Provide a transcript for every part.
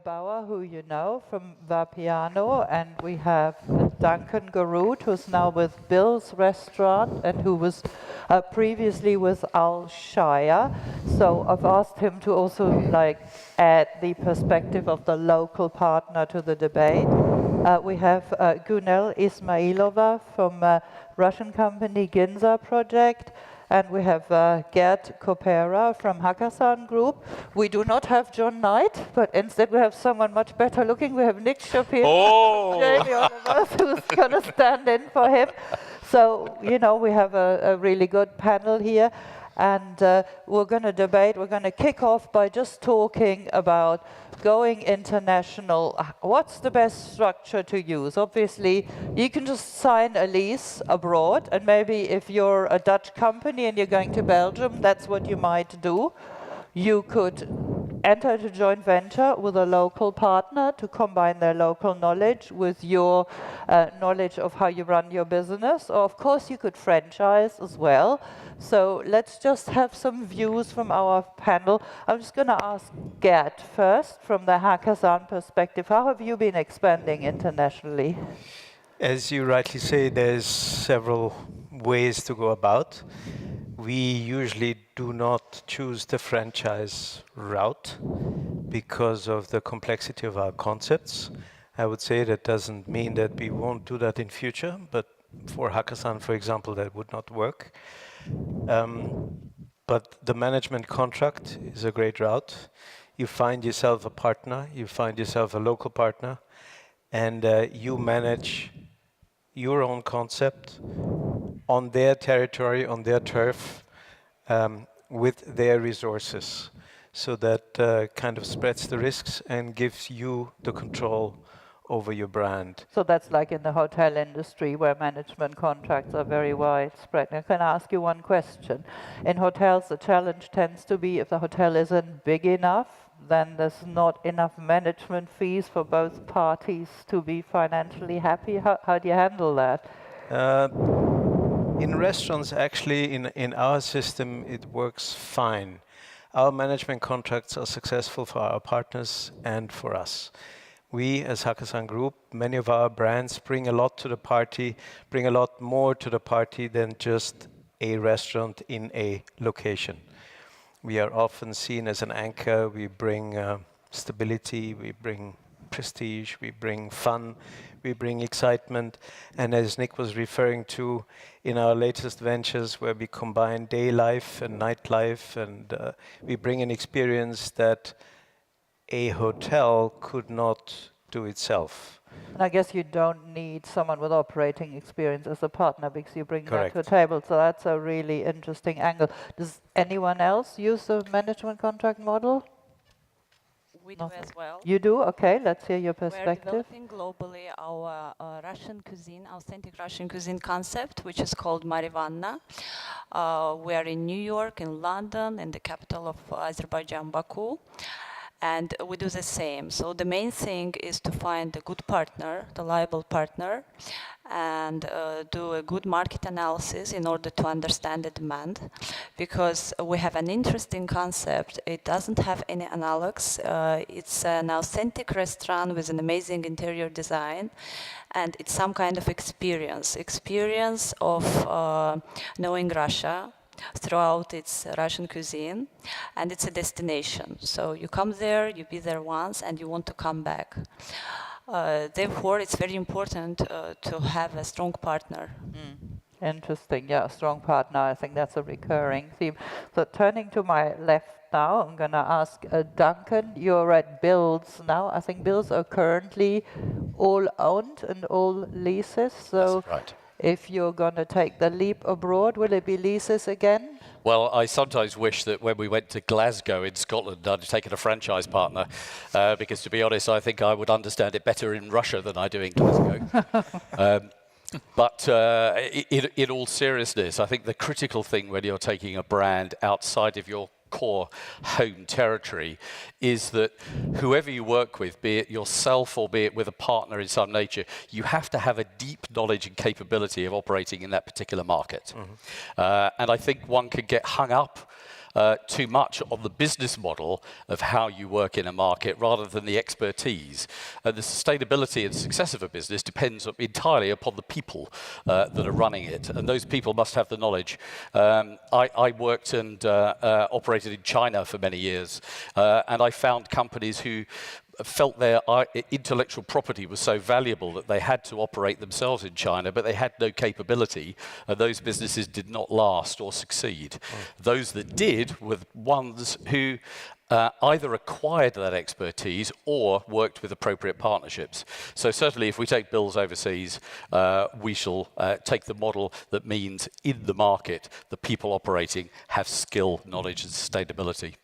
Bauer, who you know from Vapiano, and we have Duncan Garrood, who's now with Bill's Restaurant and who was previously with Al Shire. So I've asked him to also add the perspective of the local partner to the debate. We have Gunel Ismailova from Russian company Ginza project. And we have Gert Kopera from Hakkasan group. We do not have John Knight, but instead we have someone much better looking. We have Nick Shapiro, Jamie Oliver, who's going to stand in for him. So, you know, we have a really good panel here. And we're going to debate. We're going to kick off by just talking about going international. What's the best structure to use? Obviously, you can just sign a lease abroad, and maybe if you're a Dutch company and you're going to Belgium, that's what you might do. You could enter into a joint venture with a local partner to combine their local knowledge with your knowledge of how you run your business. Or of course you could franchise as well. So let's just have some views from our panel. I'm just going to ask Gert first from the Hakkasan perspective. How have you been expanding internationally? As you rightly say, there's several ways to go about. We usually do not choose the franchise route because of the complexity of our concepts. I would say that doesn't mean that we won't do that in future, but for Hakkasan, for example, that would not work. But the management contract is a great route. You find yourself a partner, you find yourself a local partner, and you manage your own concept on their territory, on their turf, with their resources. So that kind of spreads the risks and gives you the control over your brand. So that's like in the hotel industry where management contracts are very widespread. Now, can I ask you one question? In hotels, the challenge tends to be if the hotel isn't big enough, then there's not enough management fees for both parties to be financially happy. How do you handle that? In restaurants, actually, in our system, it works fine. Our management contracts are successful for our partners and for us. We, as Hakkasan Group, many of our brands bring a lot to the party, bring a lot more to the party than just a restaurant in a location. We are often seen as an anchor. We bring stability, we bring prestige, we bring fun, we bring excitement. And as Nick was referring to, in our latest ventures where we combine day life and nightlife, and we bring an experience that a hotel could not do itself. And I guess you don't need someone with operating experience as a partner because you bring Correct. that to a table. So that's a really interesting angle. Does anyone else use the management contract model? We do as well. You do? Okay, let's hear your perspective. We're developing globally our Russian cuisine, authentic Russian cuisine concept, which is called Marivanna. We are in New York, in London, in the capital of Azerbaijan, Baku. And we do the same. So the main thing is to find a good partner, reliable partner, and do a good market analysis in order to understand the demand. Because we have an interesting concept. It doesn't have any analogs. It's an authentic restaurant with an amazing interior design. And it's some kind of experience of knowing Russia throughout its Russian cuisine, and it's a destination. So you come there, you be there once, and you want to come back. Therefore, it's very important to have a strong partner. Interesting, yeah, a strong partner. I think that's a recurring theme. So turning to my left now, I'm going to ask Duncan. You're at Bill's now. I think Bill's are currently all owned and all leases. So that's right. If you're going to take the leap abroad, will it be leases again? Well, I sometimes wish that when we went to Glasgow in Scotland, I'd taken a franchise partner, because to be honest, I think I would understand it better in Russia than I do in Glasgow. But in all seriousness, I think the critical thing when you're taking a brand outside of your core home territory is that whoever you work with, be it yourself or be it with a partner in some nature, you have to have a deep knowledge and capability of operating in that particular market. And I think one could get hung up too much on the business model of how you work in a market rather than the expertise. The sustainability and success of a business depends entirely upon the people that are running it, and those people must have the knowledge. I worked and operated in China for many years, and I found companies who felt their intellectual property was so valuable that they had to operate themselves in China, but they had no capability, and those businesses did not last or succeed. Those that did were ones who either acquired that expertise or worked with appropriate partnerships. So certainly if we take bills overseas, we shall take the model that means in the market, the people operating have skill, knowledge and sustainability.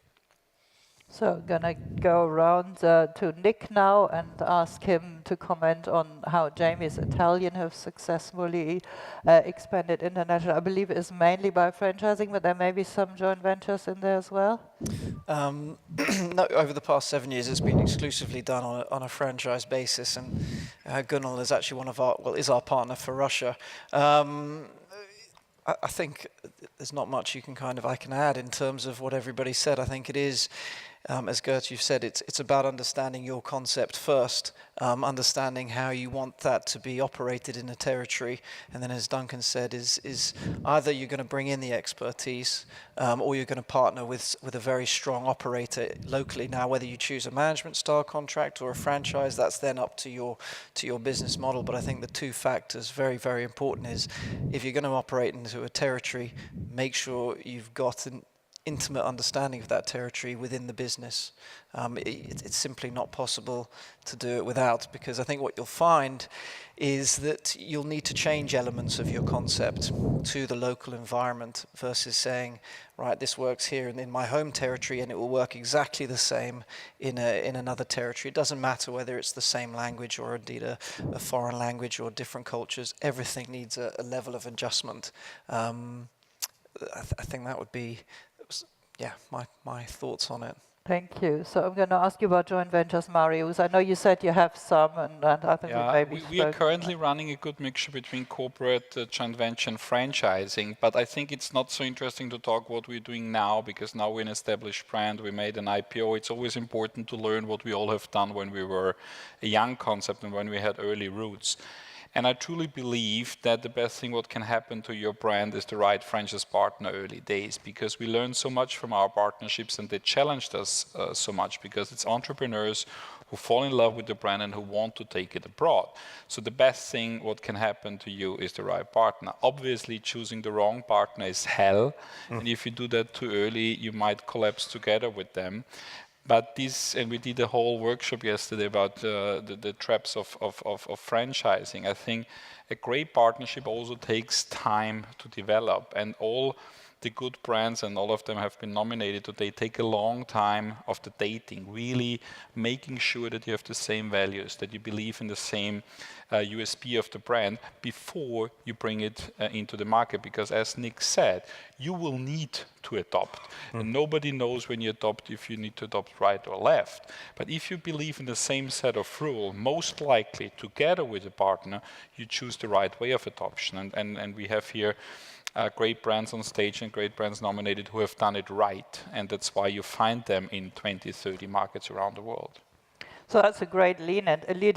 So gonna go around to Nick now and ask him to comment on how Jamie's Italian have successfully expanded international. I believe it is mainly by franchising, but there may be some joint ventures in there as well. No, over the past 7 years, it's been exclusively done on a franchise basis, and Gunel is actually is our partner for Russia. I think there's not much I can add in terms of what everybody said. I think it is, as Gert, you've said, it's about understanding your concept first, understanding how you want that to be operated in a territory, and then, as Duncan said, is either you're going to bring in the expertise, or you're going to partner with a very strong operator locally. Now, whether you choose a management style contract or a franchise, that's then up to your business model. But I think the two factors, very, very important, is if you're going to operate into a territory, make sure you've got an intimate understanding of that territory within the business. It's simply not possible to do it without, because I think what you'll find is that you'll need to change elements of your concept to the local environment versus saying, right, this works here and in my home territory and it will work exactly the same in another territory. It doesn't matter whether it's the same language or indeed a foreign language or different cultures. Everything needs a level of adjustment. I think that would be my thoughts on it. Thank you. So I'm going to ask you about joint ventures, Marius. I know you said you have some, and I think we are currently running a good mixture between corporate, joint venture and franchising, but I think it's not so interesting to talk what we're doing now, because now we're an established brand, we made an IPO. It's always important to learn what we all have done when we were a young concept and when we had early roots. And I truly believe that the best thing what can happen to your brand is the right franchise partner early days, because we learned so much from our partnerships and they challenged us so much, because it's entrepreneurs who fall in love with the brand and who want to take it abroad. So the best thing what can happen to you is the right partner. Obviously, choosing the wrong partner is hell. And if you do that too early, you might collapse together with them. But and we did a whole workshop yesterday about the traps of franchising. I think a great partnership also takes time to develop, and all the good brands, and all of them have been nominated today, take a long time of the dating, really making sure that you have the same values, that you believe in the same USP of the brand before you bring it into the market. Because as Nick said, you will need to adopt. And nobody knows when you adopt if you need to adopt right or left. But if you believe in the same set of rules, most likely together with a partner, you choose the right way of adoption. And we have here great brands on stage and great brands nominated who have done it right. And that's why you find them in 20, 30 markets around the world. So that's a great lead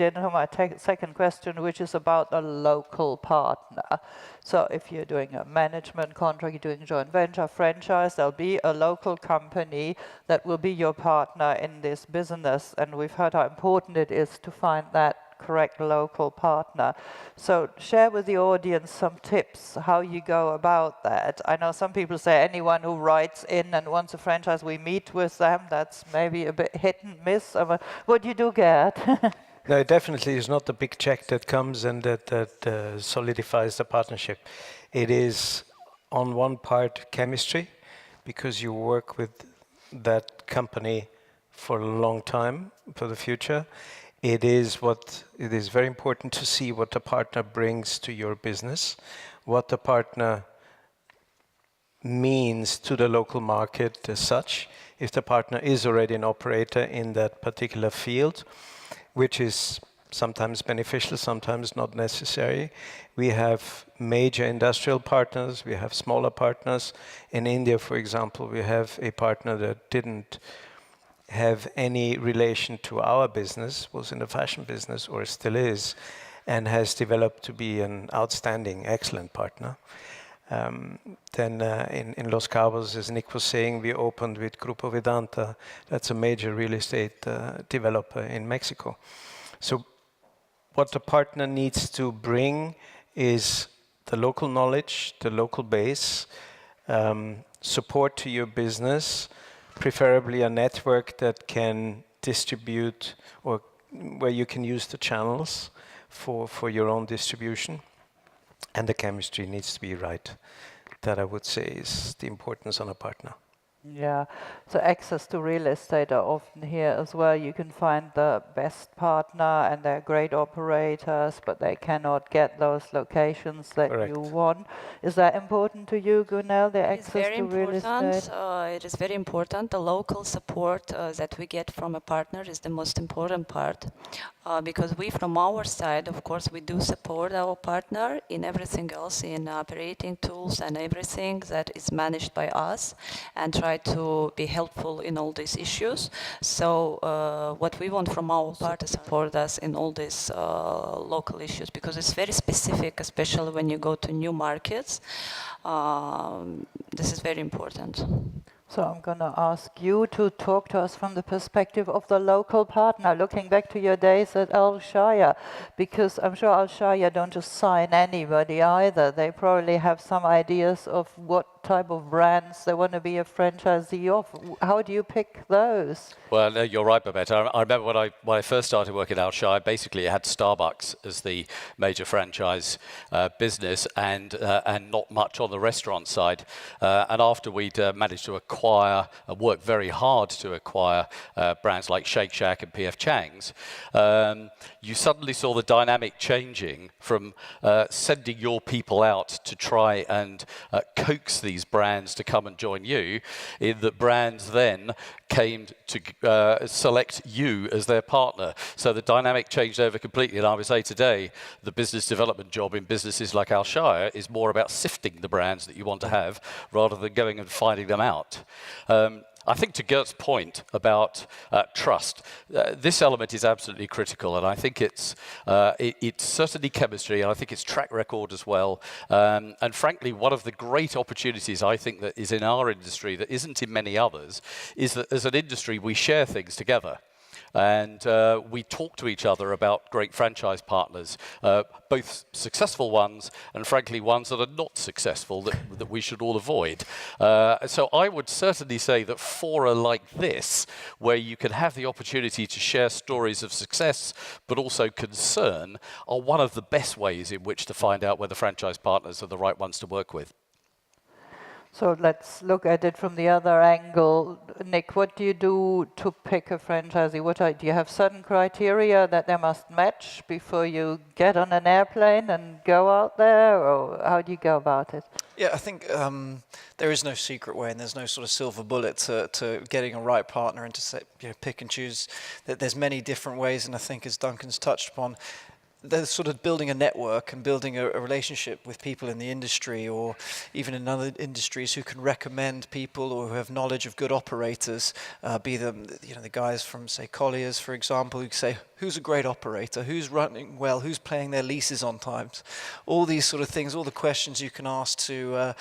into my second question, which is about a local partner. So if you're doing a management contract, you're doing joint venture, franchise, there'll be a local company that will be your partner in this business. And we've heard how important it is to find that correct local partner. So share with the audience some tips how you go about that. I know some people say anyone who writes in and wants a franchise, we meet with them. That's maybe a bit hit and miss. What do you do, Gert? No, it definitely is not the big check that comes and that solidifies the partnership. It is on one part chemistry, because you work with that company for a long time, for the future. It is very important to see what the partner brings to your business, what the partner means to the local market as such. If the partner is already an operator in that particular field, which is sometimes beneficial, sometimes not necessary. We have major industrial partners, we have smaller partners. In India, for example, we have a partner that didn't have any relation to our business, was in the fashion business or still is, and has developed to be an outstanding, excellent partner. Then in Los Cabos, as Nick was saying, we opened with Grupo Vedanta. That's a major real estate developer in Mexico. So what the partner needs to bring is the local knowledge, the local base, support to your business, preferably a network that can distribute or where you can use the channels for your own distribution. And the chemistry needs to be right. That I would say is the importance on a partner. Yeah, so access to real estate are often here as well. You can find the best partner and they're great operators, but they cannot get those locations that Correct. you want. Is that important to you, Gunel, the access to real estate? It is very important. The local support that we get from a partner is the most important part. Because we, from our side, of course, we do support our partner in everything else, in operating tools and everything that is managed by us, and try to be helpful in all these issues. So what we want from our partner is support us in all these local issues, because it's very specific, especially when you go to new markets. This is very important. So I'm going to ask you to talk to us from the perspective of the local partner, looking back to your days at Al Shaya, because I'm sure Al Shaya don't just sign anybody either. They probably have some ideas of what type of brands they want to be a franchisee of. How do you pick those? Well, no, you're right, Babette. I remember when I first started working at Al Shaya, basically it had Starbucks as the major franchise business and not much on the restaurant side. And after we'd managed to acquire and work very hard to acquire brands like Shake Shack and P.F. Chang's, you suddenly saw the dynamic changing from sending your people out to try and coax these brands to come and join you, in that brands then came to select you as their partner. So the dynamic changed over completely. And I would say today, the business development job in businesses like Al Shaya is more about sifting the brands that you want to have rather than going and finding them out. I think to Gert's point about trust, this element is absolutely critical, and I think it's certainly chemistry, and I think it's track record as well. And frankly, one of the great opportunities I think that is in our industry that isn't in many others is that as an industry we share things together. And we talk to each other about great franchise partners, both successful ones and frankly ones that are not successful that we should all avoid. So I would certainly say that fora like this, where you can have the opportunity to share stories of success but also concern, are one of the best ways in which to find out whether franchise partners are the right ones to work with. So let's look at it from the other angle. Nick, what do you do to pick a franchisee? Do you have certain criteria that they must match before you get on an airplane and go out there, or how do you go about it? Yeah, I think there is no secret way, and there's no sort of silver bullet to getting a right partner and to say, pick and choose. There's many different ways, and I think as Duncan's touched upon, they're sort of building a network and building a relationship with people in the industry or even in other industries who can recommend people or who have knowledge of good operators, be them, the guys from, say, Colliers, for example, who say, who's a great operator, who's running well, who's paying their leases on time. All these sort of things, all the questions you can ask to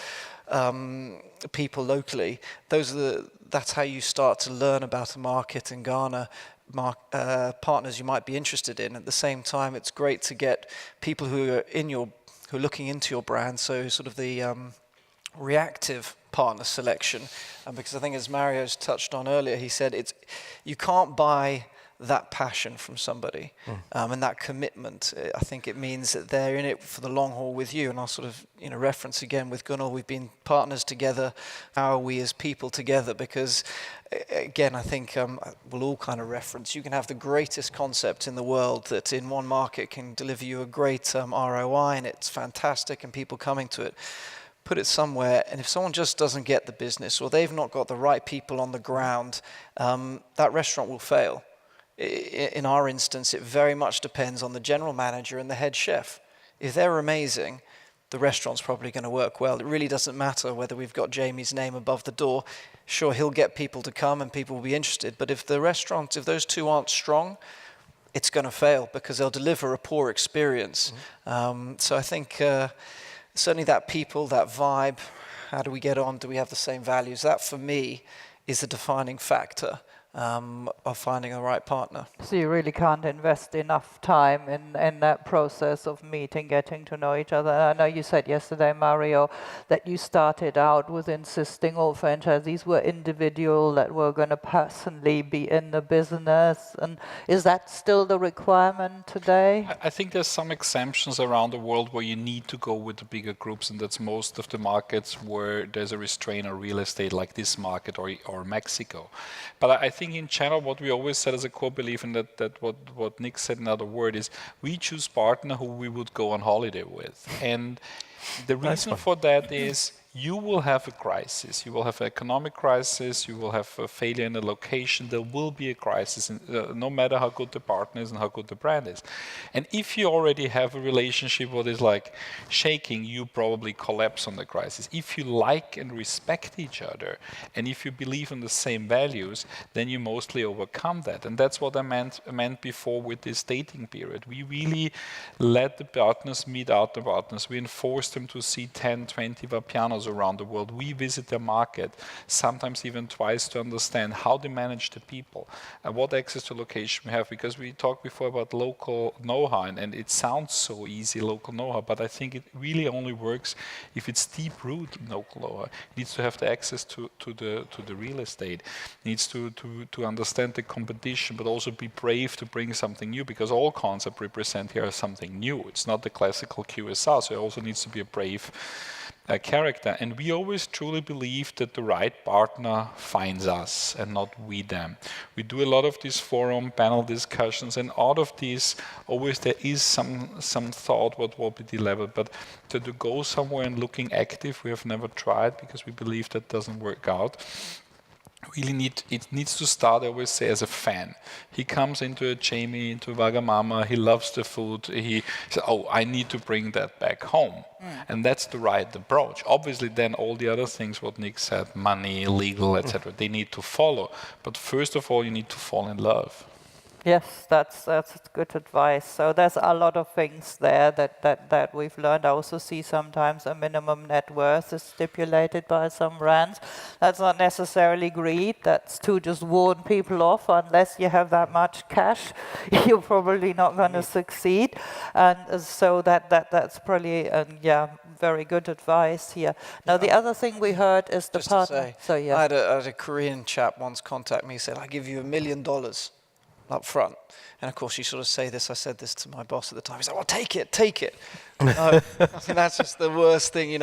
people locally, that's how you start to learn about a market and garner partners you might be interested in. At the same time, it's great to get people who are looking into your brand, so sort of the reactive partner selection. Because I think, as Mario's touched on earlier, he said you can't buy that passion from somebody and that commitment. I think it means that they're in it for the long haul with you. And I'll sort of reference again with Gunel, we've been partners together. How are we as people together? Because again, I think we'll all kind of reference, you can have the greatest concept in the world that in one market can deliver you a great ROI, and it's fantastic and people coming to it. Put it somewhere, and if someone just doesn't get the business or they've not got the right people on the ground, that restaurant will fail. in our instance, it very much depends on the general manager and the head chef. If they're amazing, the restaurant's probably going to work well. It really doesn't matter whether we've got Jamie's name above the door. Sure, he'll get people to come and people will be interested, but if those two aren't strong, it's going to fail because they'll deliver a poor experience. So I think certainly that people, that vibe, how do we get on, do we have the same values, that for me is the defining factor of finding a right partner. So you really can't invest enough time in that process of meeting, getting to know each other. I know you said yesterday, Mario, that you started out with insisting all franchisees were individual, that were going to personally be in the business. And is that still the requirement today? I think there's some exemptions around the world where you need to go with the bigger groups, and that's most of the markets where there's a restraint on real estate, like this market or Mexico. But I think in general, what we always said as a core belief, and that what Nick said in other word is, we choose partner who we would go on holiday with. And the reason for that is, you will have a crisis. You will have an economic crisis. You will have a failure in a location. There will be a crisis, no matter how good the partner is and how good the brand is. And if you already have a relationship what is like shaking, you probably collapse on the crisis. If you like and respect each other, and if you believe in the same values, then you mostly overcome that. And that's what I meant before with this dating period. We really let the partners meet out the partners. We enforce them to see 10, 20 Vapianos around the world. We visit their market, sometimes even twice, to understand how they manage the people and what access to location we have, because we talked before about local know-how, and it sounds so easy, local know-how, but I think it really only works if it's deep-rooted local know-how. It needs to have the access to the real estate. It needs to understand the competition, but also be brave to bring something new, because all concepts represent here something new. It's not the classical QSR, so it also needs to be a brave character. And we always truly believe that the right partner finds us and not we them. We do a lot of these forum panel discussions, and out of these always there is some thought what will be the level, but to go somewhere and looking active, we have never tried because we believe that doesn't work out. It needs to start, I always say, as a fan. He comes into a Jamie, into Wagamama, he loves the food, he says, oh, I need to bring that back home. And that's the right approach. Obviously then all the other things, what Nick said, money, legal, etc., they need to follow. But first of all, you need to fall in love. Yes, that's good advice. So there's a lot of things there that we've learned. I also see sometimes a minimum net worth is stipulated by some brands. That's not necessarily greed. That's to just warn people off. Unless you have that much cash, you're probably not going to succeed. And so that's probably very good advice here. Now the other thing we heard is the partner. I had a Korean chap once contact me. He said, "I give you $1 million." Up front. And of course you sort of say this, I said this to my boss at the time, he's like, well, take it. I think that's just the worst thing,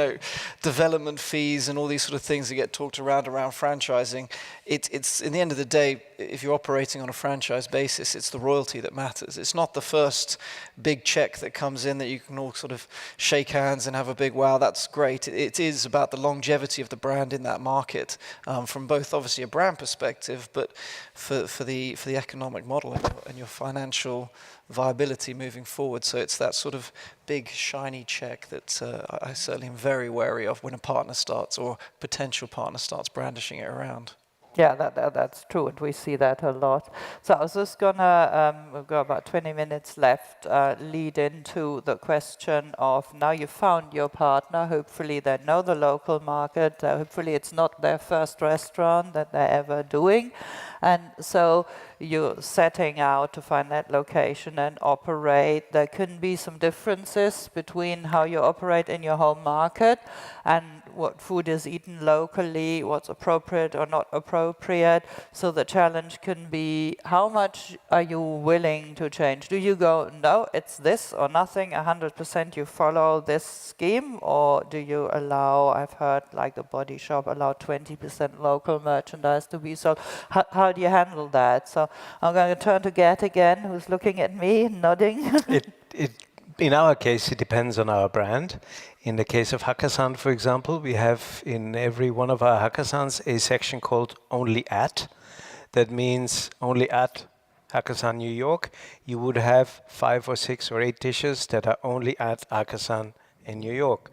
development fees and all these sort of things that get talked around franchising. It's in the end of the day, if you're operating on a franchise basis, it's the royalty that matters. It's not the first big check that comes in that you can all sort of shake hands and have a big wow, that's great. It is about the longevity of the brand in that market, from both obviously a brand perspective, but for the economic model and your financial viability moving forward. So it's that sort of big shiny check that I certainly am very wary of when a partner starts, or potential partner starts, brandishing it around. Yeah, that's true, and we see that a lot. So I was just gonna, we've got about 20 minutes left, lead into the question of, now you found your partner, hopefully they know the local market, hopefully it's not their first restaurant that they're ever doing, and so you're setting out to find that location and operate. There can be some differences between how you operate in your home market and what food is eaten locally, what's appropriate or not appropriate. So the challenge can be, how much are you willing to change? Do you go, no, it's this or nothing, 100% you follow this scheme? Or do you allow, I've heard like the Body Shop, allow 20% local merchandise to be sold? How do you handle that? So I'm going to turn to Gert again, who's looking at me, nodding. In our case, it depends on our brand. In the case of Hakkasan, for example, we have in every one of our Hakkasans a section called Only At. That means only at Hakkasan New York, you would have 5 or 6 or 8 dishes that are only at Hakkasan in New York.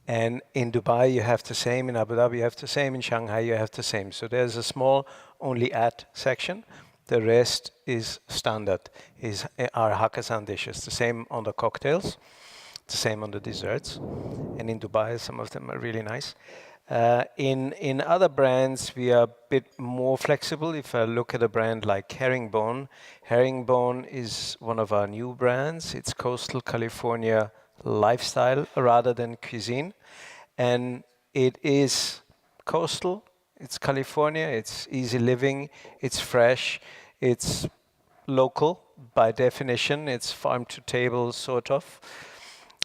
And in Dubai, you have the same. In Abu Dhabi, you have the same. In Shanghai, you have the same. So there's a small only at section. The rest is standard, are Hakkasan dishes. The same on the cocktails, the same on the desserts. And in Dubai, some of them are really nice. In other brands, we are a bit more flexible. If I look at a brand like Herringbone is one of our new brands. It's coastal California lifestyle rather than cuisine. And it is coastal, it's California, it's easy living, it's fresh, it's local by definition, it's farm to table sort of.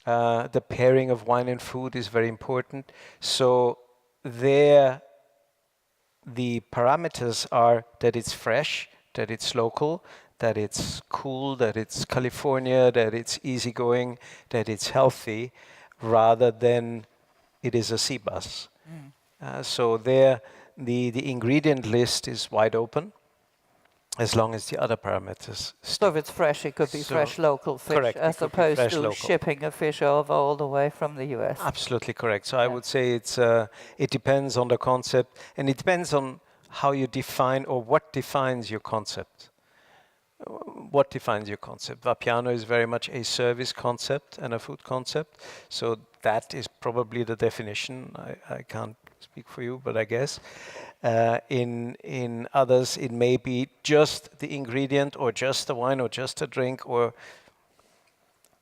The pairing of wine and food is very important. So there, the parameters are that it's fresh, that it's local, that it's cool, that it's California, that it's easygoing, that it's healthy, rather than it is a sea bus. So there, the ingredient list is wide open, as long as the other parameters. So if it's fresh, it could be fresh local fish, correct, as opposed to shipping a fish over all the way from the US. Absolutely correct. So I would say it depends on the concept, and it depends on how you define or what defines your concept. What defines your concept? Vapiano is very much a service concept and a food concept. So that is probably the definition. I can't speak for you, but I guess. In others, it may be just the ingredient or just the wine or just a drink, or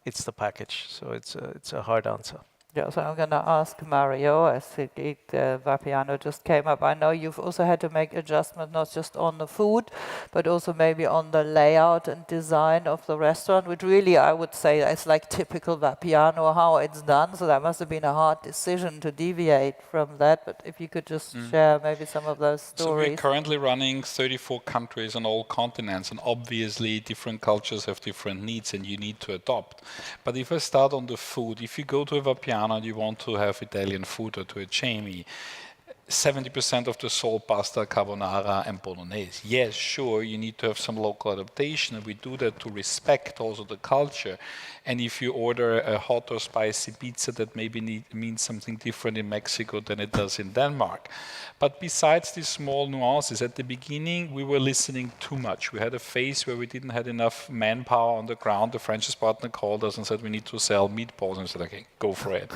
it's the package. So it's a hard answer. Yeah, so I'm going to ask Mario, as Vapiano just came up. I know you've also had to make adjustments, not just on the food, but also maybe on the layout and design of the restaurant, which really I would say is like typical Vapiano, how it's done. So that must have been a hard decision to deviate from that. But if you could just share maybe some of those stories. So we're currently running 34 countries on all continents, and obviously different cultures have different needs and you need to adopt. But if I start on the food, if you go to a Vapiano and you want to have Italian food or to a Jamie, 70% of the salt pasta, carbonara and bolognese. Yes, sure, you need to have some local adaptation, and we do that to respect also the culture. And if you order a hot or spicy pizza, that maybe means something different in Mexico than it does in Denmark. But besides these small nuances, at the beginning we were listening too much. We had a phase where we didn't have enough manpower on the ground. The franchise partner called us and said we need to sell meatballs, and we said, okay, go for it.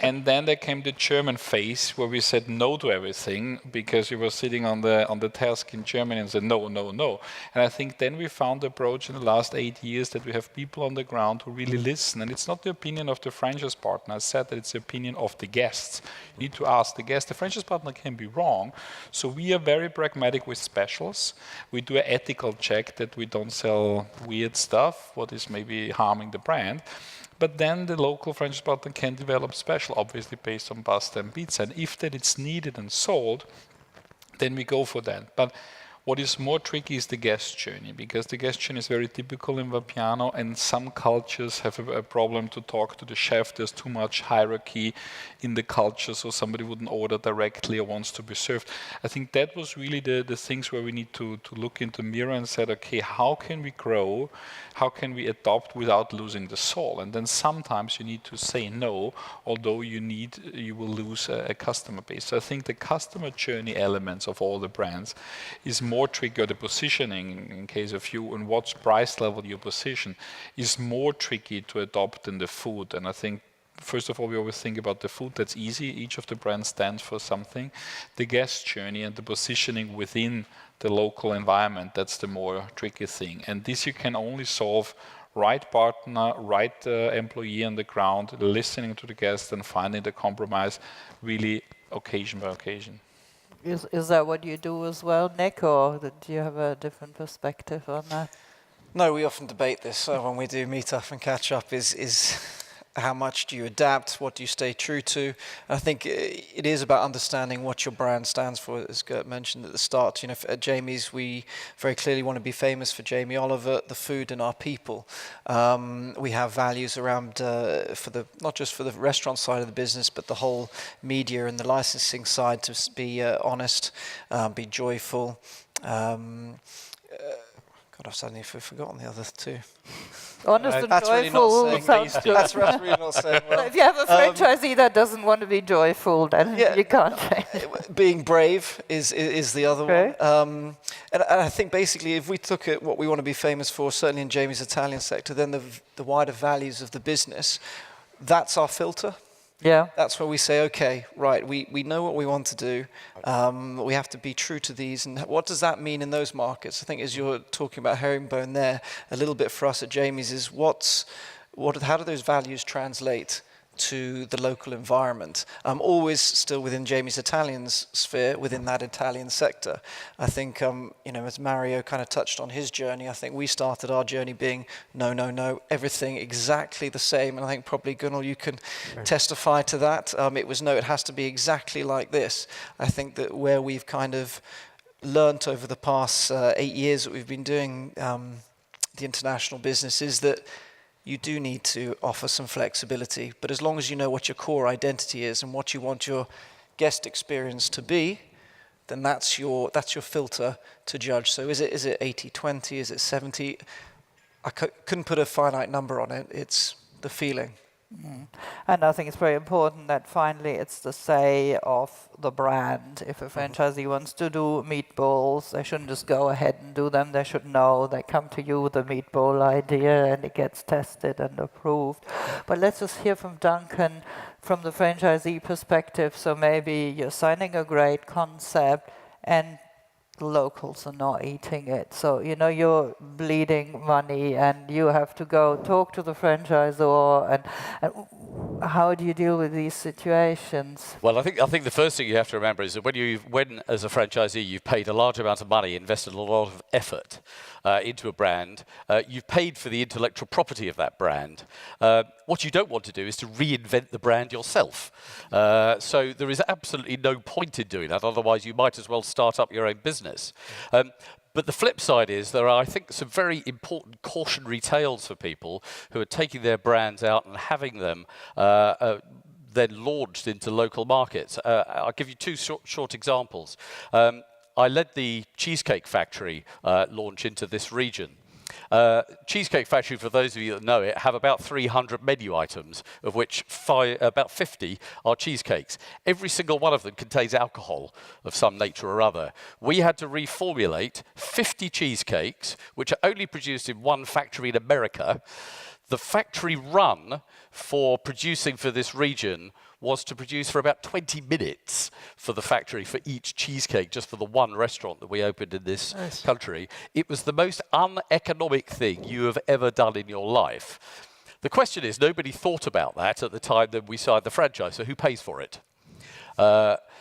and then there came the German phase where we said no to everything because we were sitting on the task in Germany and said no, no, no. And I think then we found the approach in the last 8 years that we have people on the ground who really listen. And it's not the opinion of the franchise partner. I said that it's the opinion of the guests. You need to ask the guest. The franchise partner can be wrong. So we are very pragmatic with specials. We do an ethical check that we don't sell weird stuff, what is maybe harming the brand. But then the local franchise partner can develop special, obviously based on pasta and pizza. And if that it's needed and sold, then we go for that. But what is more tricky is the guest journey, because the guest journey is very typical in Vapiano, and some cultures have a problem to talk to the chef. There's too much hierarchy in the culture, so somebody wouldn't order directly or wants to be served. I think that was really the things where we need to look into the mirror and said, okay, how can we grow? How can we adopt without losing the soul? And then sometimes you need to say no, although you will lose a customer base. So I think the customer journey elements of all the brands is more tricky, or the positioning in case of you and what price level you position is more tricky to adopt than the food. And I think first of all, we always think about the food. That's easy. Each of the brands stands for something. The guest journey and the positioning within the local environment, that's the more tricky thing. And this you can only solve right partner, right employee on the ground, listening to the guests and finding the compromise really occasion by occasion. Is that what you do as well, Nick, or do you have a different perspective on that? No, we often debate this when we do meet up and catch up, is how much do you adapt, what do you stay true to? I think it is about understanding what your brand stands for, as Gert mentioned at the start. You know, at Jamie's, we very clearly want to be famous for Jamie Oliver, the food and our people. We have values around, not just for the restaurant side of the business, but the whole media and the licensing side, to be honest, be joyful, God, I've suddenly forgotten the other two. Honest and That's really not joyful saying sounds good. That's really not saying well. If you have a franchisee that doesn't want to be joyful, then Yeah. you can't change it. Being brave is the other Okay. one. And I think basically if we look at what we want to be famous for, certainly in Jamie's Italian sector, then the wider values of the business, that's our filter. Yeah. That's where we say, okay, right, we know what we want to do. We have to be true to these. And what does that mean in those markets? I think as you're talking about herringbone there, a little bit for us at Jamie's is how do those values translate to the local environment? Always still within Jamie's Italian's sphere, within that Italian sector. I think, as Mario kind of touched on his journey, I think we started our journey being no, everything exactly the same. And I think probably, Gunel, you can testify to that. It was no, it has to be exactly like this. I think that where we've kind of learnt over the past 8 years that we've been doing the international business is that you do need to offer some flexibility, but as long as you know what your core identity is and what you want your guest experience to be, then that's your filter to judge. So is it 80-20? Is it 70? I couldn't put a finite number on it. It's the feeling. And I think it's very important that finally it's the say of the brand. If a franchisee wants to do meatballs, they shouldn't just go ahead and do them. They should know they come to you with a meatball idea and it gets tested and approved. But let's just hear from Duncan from the franchisee perspective. So maybe you're signing a great concept and the locals are not eating it. So, you're bleeding money and you have to go talk to the franchisor. And how do you deal with these situations? Well, I think the first thing you have to remember is that when as a franchisee you've paid a large amount of money, invested a lot of effort into a brand, you've paid for the intellectual property of that brand. What you don't want to do is to reinvent the brand yourself. So there is absolutely no point in doing that. Otherwise, you might as well start up your own business. But the flip side is there are, I think, some very important cautionary tales for people who are taking their brands out and having them then launched into local markets. I'll give you two short examples. I led the Cheesecake Factory launch into this region. Cheesecake Factory, for those of you that know it, have about 300 menu items, of which about 50 are cheesecakes. Every single one of them contains alcohol of some nature or other. We had to reformulate 50 cheesecakes, which are only produced in one factory in America. The factory run for producing for this region was to produce for about 20 minutes for the factory for each cheesecake, just for the one restaurant that we opened in this country. It was the most uneconomic thing you have ever done in your life. The question is, nobody thought about that at the time that we signed the franchise, so who pays for it?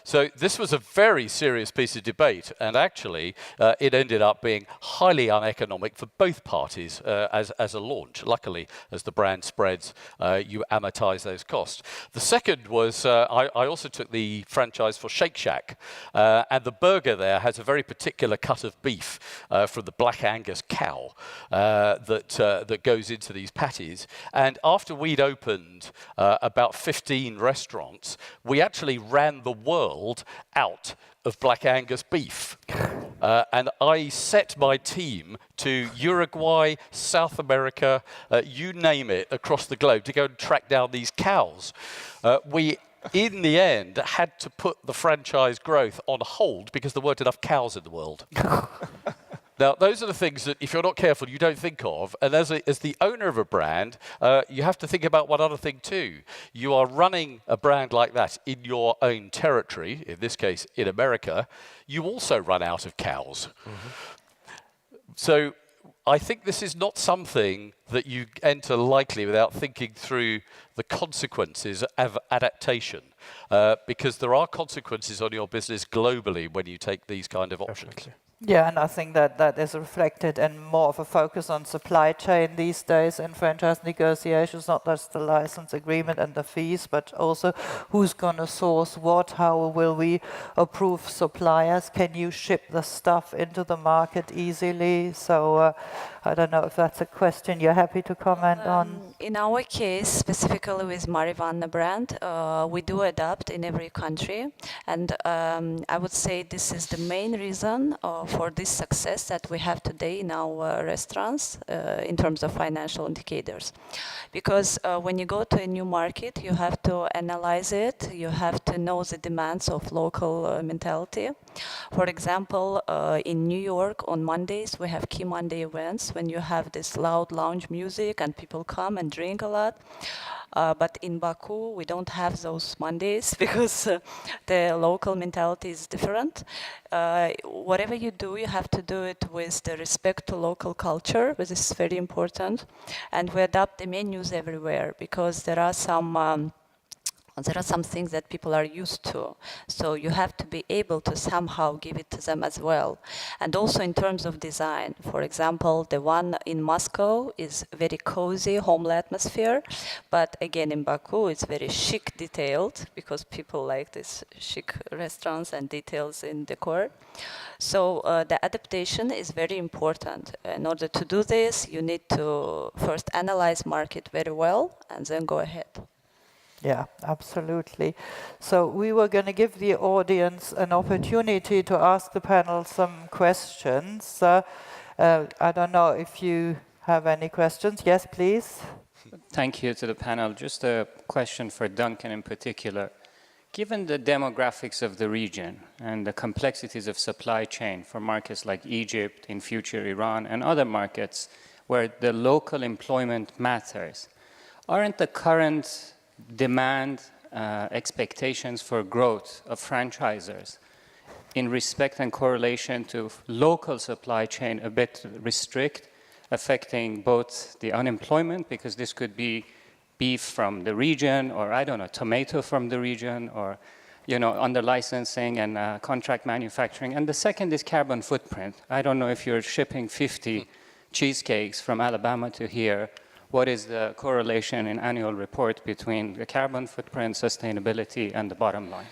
So this was a very serious piece of debate, and actually it ended up being highly uneconomic for both parties as a launch. Luckily, as the brand spreads, you amortize those costs. The second was I also took the franchise for Shake Shack, and the burger there has a very particular cut of beef from the Black Angus cow that goes into these patties. And after we'd opened about 15 restaurants, we actually ran the world out of Black Angus beef. And I set my team to Uruguay, South America, you name it, across the globe to go and track down these cows. We, in the end, had to put the franchise growth on hold because there weren't enough cows in the world. Now, those are the things that, if you're not careful, you don't think of. And as the owner of a brand, you have to think about one other thing too. You are running a brand like that in your own territory, in this case, in America. You also run out of cows. So I think this is not something that you enter lightly without thinking through the consequences of adaptation, because there are consequences on your business globally when you take these kind of options. Definitely. Yeah, and I think that is reflected in more of a focus on supply chain these days in franchise negotiations, not just the license agreement and the fees, but also who's going to source what, how will we approve suppliers, can you ship the stuff into the market easily? So I don't know if that's a question you're happy to comment on. in our case, specifically with Marivanna brand, we do adapt in every country, and I would say this is the main reason for this success that we have today in our restaurants in terms of financial indicators. Because when you go to a new market, you have to analyze it, you have to know the demands of local mentality. For example, in New York on Mondays, we have key Monday events when you have this loud lounge music and people come and drink a lot. But in Baku, we don't have those Mondays because the local mentality is different. Whatever you do, you have to do it with the respect to local culture, which is very important. And we adapt the menus everywhere because there are some things that people are used to. So you have to be able to somehow give it to them as well. And also in terms of design, for example, the one in Moscow is very cozy, homely atmosphere. But again, in Baku, it's very chic detailed because people like these chic restaurants and details in decor. So the adaptation is very important. In order to do this, you need to first analyze market very well and then go ahead. Yeah, absolutely. So we were going to give the audience an opportunity to ask the panel some questions. I don't know if you have any questions. Yes, please. Thank you to the panel. Just a question for Duncan in particular. Given the demographics of the region and the complexities of supply chain for markets like Egypt, in future Iran, and other markets where the local employment matters, aren't the current demand expectations for growth of franchisors in respect and correlation to local supply chain a bit restrict, affecting both the unemployment, because this could be beef from the region, or I don't know, tomato from the region, or under licensing and contract manufacturing. And the second is carbon footprint. I don't know if you're shipping 50 cheesecakes from Alabama to here. What is the correlation in annual report between the carbon footprint, sustainability, and the bottom line?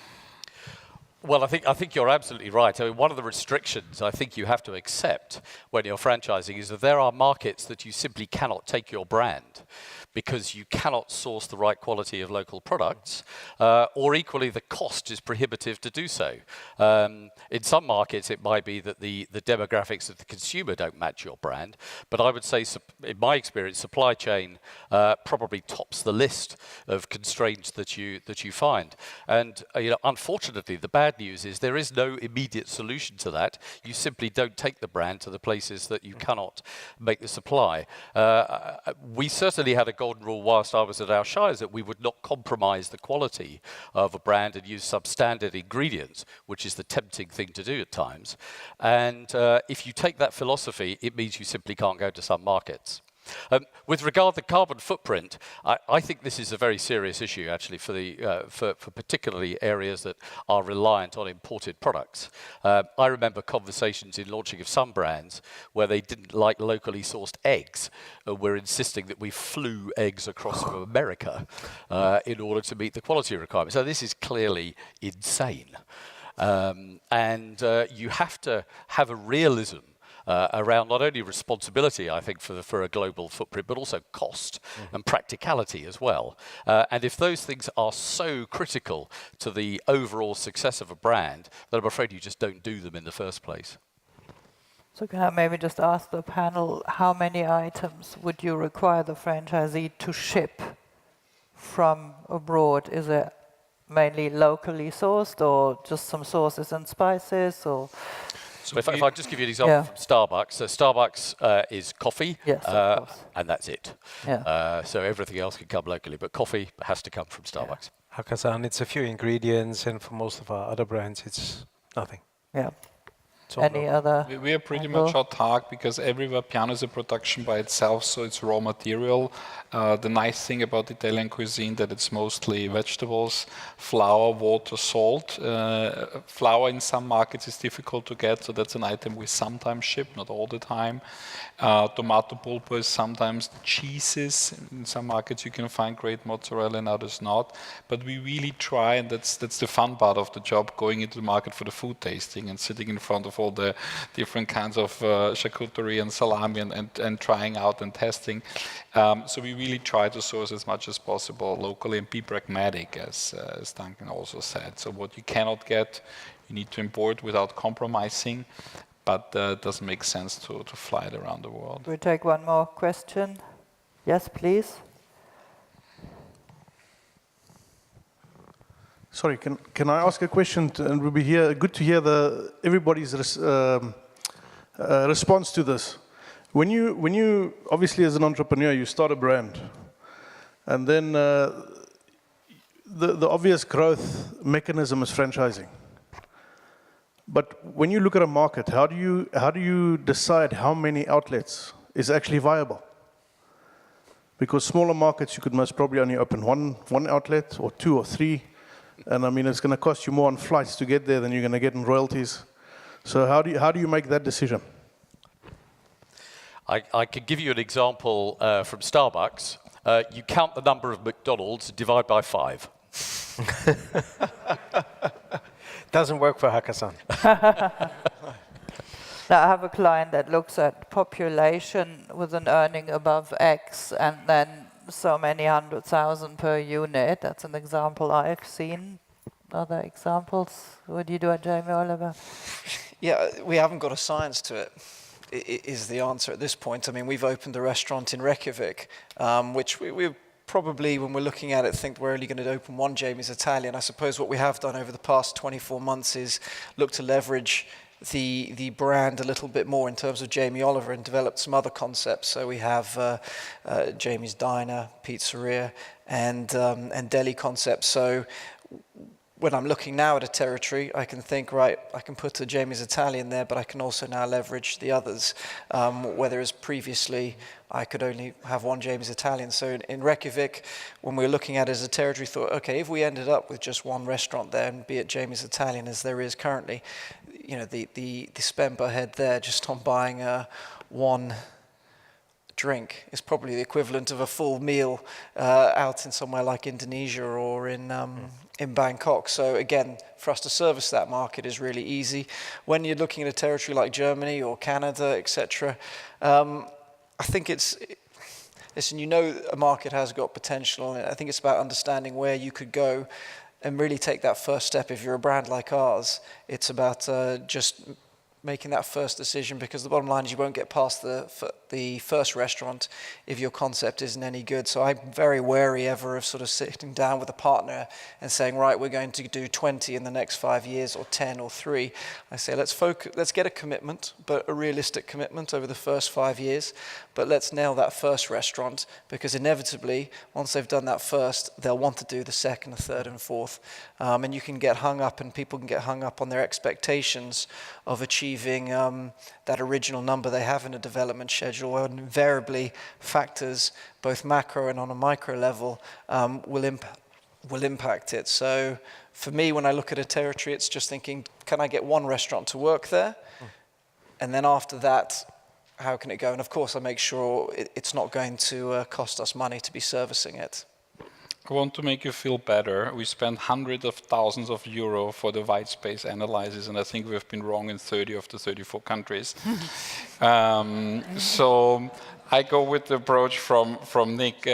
Well, I think you're absolutely right. I mean, one of the restrictions I think you have to accept when you're franchising is that there are markets that you simply cannot take your brand because you cannot source the right quality of local products, or equally the cost is prohibitive to do so. In some markets, it might be that the demographics of the consumer don't match your brand, but I would say, in my experience, supply chain probably tops the list of constraints that you find. And unfortunately, the bad news is there is no immediate solution to that. You simply don't take the brand to the places that you cannot make the supply. We certainly had a golden rule whilst I was at our shires that we would not compromise the quality of a brand and use substandard ingredients, which is the tempting thing to do at times. And if you take that philosophy, it means you simply can't go to some markets. With regard to carbon footprint, I think this is a very serious issue, actually, for particularly areas that are reliant on imported products. I remember conversations in launching of some brands where they didn't like locally sourced eggs. We're insisting that we flew eggs across from America in order to meet the quality requirements. So this is clearly insane. And you have to have a realism around not only responsibility, I think, for a global footprint, but also cost and practicality as well. And if those things are so critical to the overall success of a brand, then I'm afraid you just don't do them in the first place. So can I maybe just ask the panel, how many items would you require the franchisee to ship from abroad? Is it mainly locally sourced, or just some sauces and spices, or? So if I just give you an example from Starbucks, so Starbucks is coffee, yes, of course. And that's it. Yeah. So everything else can come locally, but coffee has to come from Starbucks. Hakkasan, it's a few ingredients, and for most of our other brands, it's nothing. Yeah. Any other? We are pretty much autark because every Vapiano is a production by itself, so it's raw material. The nice thing about Italian cuisine that it's mostly vegetables, flour, water, salt. Flour in some markets is difficult to get, so that's an item we sometimes ship, not all the time. Tomato pulpo is sometimes the cheeses. In some markets you can find great mozzarella, and others not. But we really try, and that's the fun part of the job, going into the market for the food tasting and sitting in front of all the different kinds of charcuterie and salami and trying out and testing. So we really try to source as much as possible locally and be pragmatic, as Duncan also said. So what you cannot get, you need to import without compromising, but it doesn't make sense to fly it around the world. We'll take one more question. Yes, please. Sorry, can I ask a question? And we'll be here. Good to hear everybody's response to this. When you obviously as an entrepreneur you start a brand, and then the obvious growth mechanism is franchising. But when you look at a market, how do you decide how many outlets is actually viable? Because smaller markets you could most probably only open one outlet or 2 or 3. And I mean, it's going to cost you more on flights to get there than you're going to get in royalties. So how do you make that decision? I could give you an example from Starbucks. You count the number of McDonald's, divide by 5. Doesn't work for Hakkasan. Now, I have a client that looks at population with an earning above X and then so many 100,000 per unit. That's an example I've seen. Other examples? What do you do at Jamie Oliver? Yeah, we haven't got a science to it, is the answer at this point. I mean, we've opened a restaurant in Reykjavik, which we probably, when we're looking at it, think we're only going to open one Jamie's Italian. I suppose what we have done over the past 24 months is look to leverage the brand a little bit more in terms of Jamie Oliver and developed some other concepts. So we have Jamie's Diner, Pizzeria, and deli concepts. So when I'm looking now at a territory, I can think, right, I can put a Jamie's Italian there, but I can also now leverage the others. Whereas previously, I could only have one Jamie's Italian. So in Reykjavik, when we were looking at it as a territory, thought, okay, if we ended up with just one restaurant there, and be it Jamie's Italian as there is currently, you know, the spend per head there just on buying one drink is probably the equivalent of a full meal out in somewhere like Indonesia or in Bangkok. So again, for us to service that market is really easy. When you're looking at a territory like Germany or Canada, etc., I think listen, you know a market has got potential, and I think it's about understanding where you could go and really take that first step. If you're a brand like ours, it's about just making that first decision, because the bottom line is you won't get past the first restaurant if your concept isn't any good. So I'm very wary ever of sort of sitting down with a partner and saying, right, we're going to do 20 in the next 5 years or 10 or 3. I say, let's get a commitment, but a realistic commitment over the first 5 years. But let's nail that first restaurant, because inevitably, once they've done that first, they'll want to do the second, the third, and fourth. And you can get hung up, and people can get hung up on their expectations of achieving that original number they have in a development schedule, and invariably factors, both macro and on a micro level, will impact it. So for me, when I look at a territory, it's just thinking, can I get one restaurant to work there? And then after that, how can it go? And of course, I make sure it's not going to cost us money to be servicing it. I want to make you feel better. We spent hundreds of thousands of euro for the white space analysis, and I think we've been wrong in 30 of the 34 countries. So I go with the approach from Nick.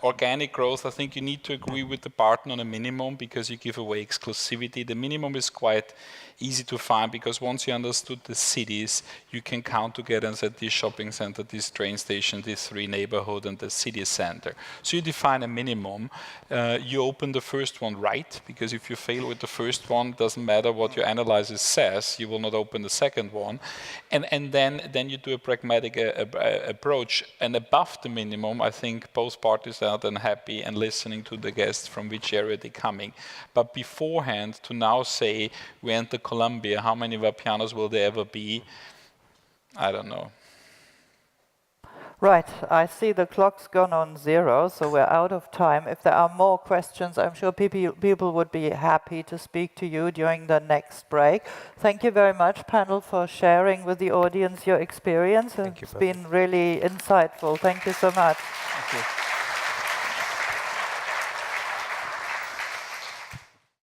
Organic growth, I think you need to agree with the partner on a minimum, because you give away exclusivity. The minimum is quite easy to find, because once you understood the cities, you can count together and say this shopping center, this train station, this 3 neighborhood, and the city center. So you define a minimum. You open the first one right, because if you fail with the first one, it doesn't matter what your analysis says, you will not open the second one. And then you do a pragmatic approach. And above the minimum, I think both parties are then happy and listening to the guests from which area they're coming. But beforehand, to now say we enter Colombia, how many Vapianos will there ever be? I don't know. Right, I see the clock's gone on 0, so we're out of time. If there are more questions, I'm sure people would be happy to speak to you during the next break. Thank you very much, panel, for sharing with the audience your experience. It's been really insightful. Thank you so much. Thank you.